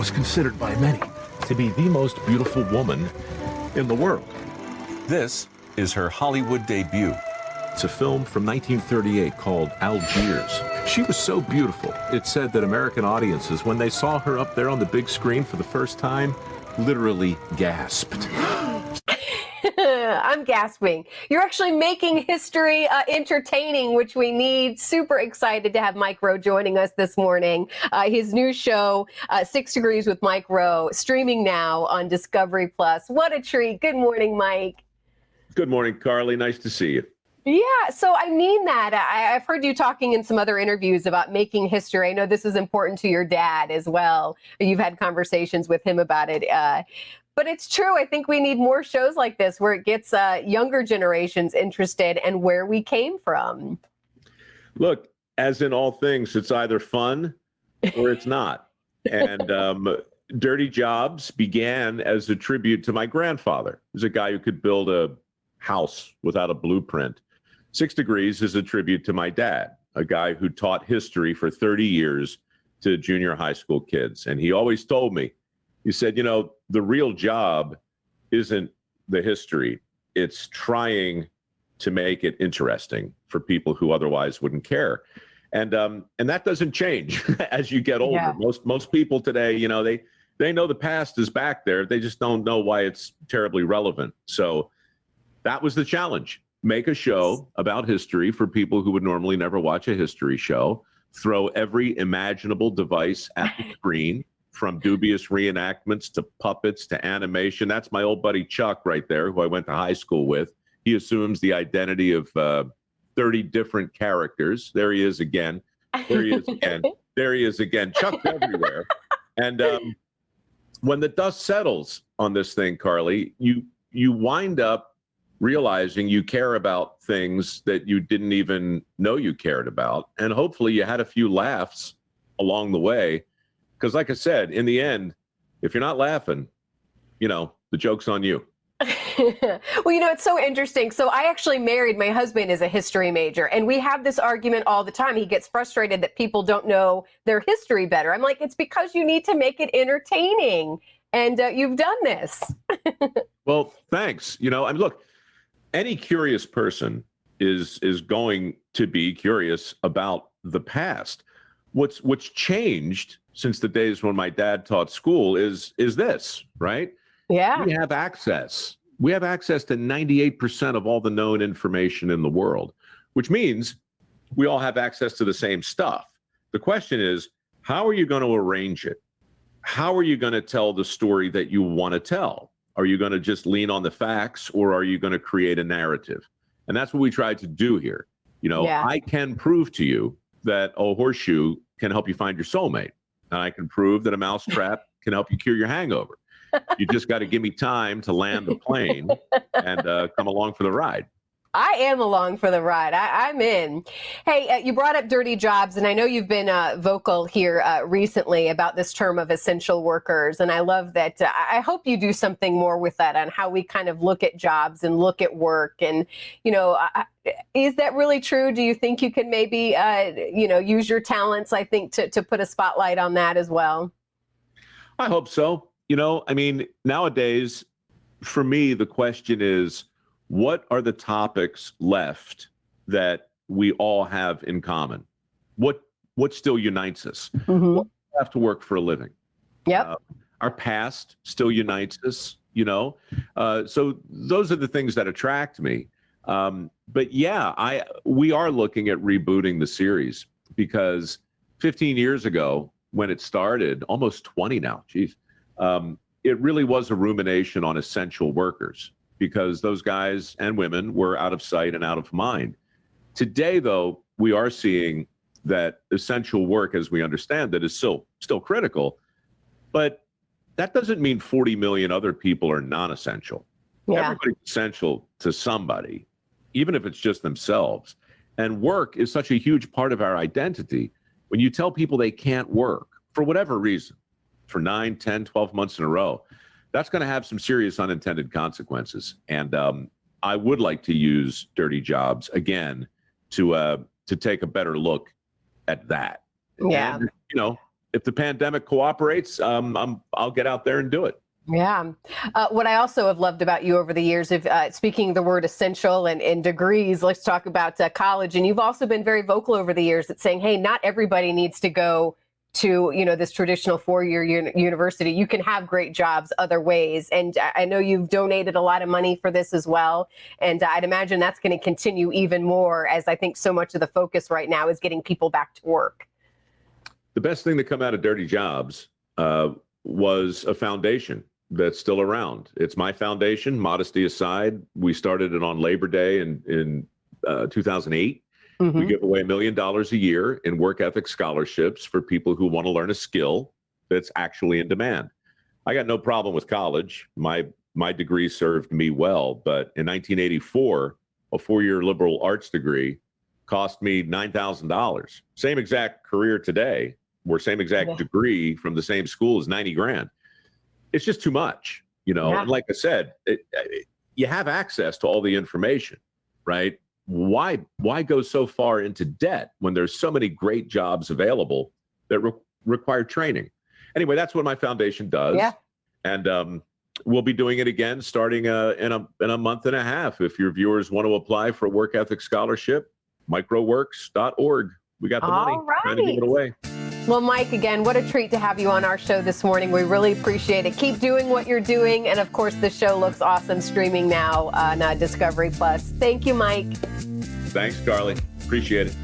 was considered by many to be the most beautiful woman in the world. This is her Hollywood debut. It's a film from 1938 called Algiers. She was so beautiful. It said that American audiences, when they saw her up there on the big screen for the first time, literally gasped. I'm gasping. You're actually making history entertaining, which we need. Super excited to have Mike Rowe joining us this morning. His new show, 6 Degrees with Mike Rowe, streaming now on Discovery Plus. What a treat. Good morning, Mike. Good morning, Carly. Nice to see you. Yeah, so I mean that. I've heard you talking in some other interviews about making history. I know this is important to your dad as well. You've had conversations with him about it. But it's true. I think we need more shows like this where it gets younger generations interested and where we came from. Look, as in all things, it's either fun or it's not. And Dirty Jobs began as a tribute to my grandfather. He was a guy who could build a house without a blueprint. 6 Degrees is a tribute to my dad, a guy who taught history for 30 years to junior high school kids. And he always told me, he said, you know, the real job isn't the history. It's trying to make it interesting for people who otherwise wouldn't care. And that doesn't change as you get older. Yeah. Most people today, you know, they know the past is back there. They just don't know why it's terribly relevant. So that was the challenge. Make a show about history for people who would normally never watch a history show. Throw every imaginable device at the screen, from dubious reenactments to puppets to animation. That's my old buddy Chuck right there, who I went to high school with. He assumes the identity of 30 different characters. There he is again. There he is again. There he is again. Chuck's everywhere. And when the dust settles on this thing, Carly, you wind up realizing you care about things that you didn't even know you cared about. And hopefully you had a few laughs along the way. Because like I said, in the end, if you're not laughing, you know, the joke's on you. Well, you know, it's so interesting. So I actually married, my husband is a history major, and we have this argument all the time. He gets frustrated that people don't know their history better. I'm like, it's because you need to make it entertaining. And you've done this. Well, thanks. You know, and look, any curious person is going to be curious about the past. What's changed since the days when my dad taught school is this, right? Yeah. We have access. We have access to 98% of all the known information in the world, which means we all have access to the same stuff. The question is, how are you going to arrange it? How are you going to tell the story that you want to tell? Are you going to just lean on the facts, or are you going to create a narrative? And that's what we tried to do here. You know, yeah. I can prove to you that a horseshoe can help you find your soulmate. And I can prove that a mousetrap can help you cure your hangover. You just got to give me time to land the plane and come along for the ride. I am along for the ride. I'm in. Hey, you brought up Dirty Jobs, and I know you've been vocal here recently about this term of essential workers. And I love that. I hope you do something more with that on how we kind of look at jobs and look at work. And, you know, is that really true? Do you think you can maybe, you know, use your talents, I think, to put a spotlight on that as well? I hope so. You know, I mean, nowadays, for me, the question is, what are the topics left that we all have in common? What still unites us? Mm-hmm. We have to work for a living. Yep. Our past still unites us, you know? So those are the things that attract me. But yeah, we are looking at rebooting the series, because 15 years ago when it started, almost 20 now, geez, it really was a rumination on essential workers, because those guys and women were out of sight and out of mind. Today, though, we are seeing that essential work, as we understand it, is still critical. But that doesn't mean 40 million other people are non-essential. Yeah. Everybody's essential to somebody, even if it's just themselves. And work is such a huge part of our identity. When you tell people they can't work for whatever reason, for 9, 10, 12 months in a row, that's going to have some serious unintended consequences. And I would like to use Dirty Jobs again to take a better look at that. Yeah. And, you know, if the pandemic cooperates, I'll get out there and do it. Yeah. What I also have loved about you over the years, of speaking the word essential and degrees, let's talk about college. And you've also been very vocal over the years at saying, hey, not everybody needs to go to, this traditional four-year university. You can have great jobs other ways. And I know you've donated a lot of money for this as well. And I'd imagine that's going to continue even more, as I think so much of the focus right now is getting people back to work. The best thing to come out of Dirty Jobs was a foundation that's still around. It's my foundation, modesty aside. We started it on Labor Day in 2008. Mm-hmm. We give away $1 million a year in work ethic scholarships for people who want to learn a skill that's actually in demand. I got no problem with college. My degree served me well, but in 1984, a 4-year liberal arts degree cost me $9,000. Same exact career today, or same exact degree from the same school is $90,000. It's just too much, And like I said, you have access to all the information, right? Why go so far into debt when there's so many great jobs available that require training? Anyway, that's what my foundation does. Yeah. And we'll be doing it again starting in a month and a half. If your viewers want to apply for a work ethic scholarship, microworks.org. We got the money. Trying to give it away. Well, Mike, again, what a treat to have you on our show this morning. We really appreciate it. Keep doing what you're doing. And of course, the show looks awesome streaming now on Discovery Plus. Thank you, Mike. Thanks, Carly. Appreciate it.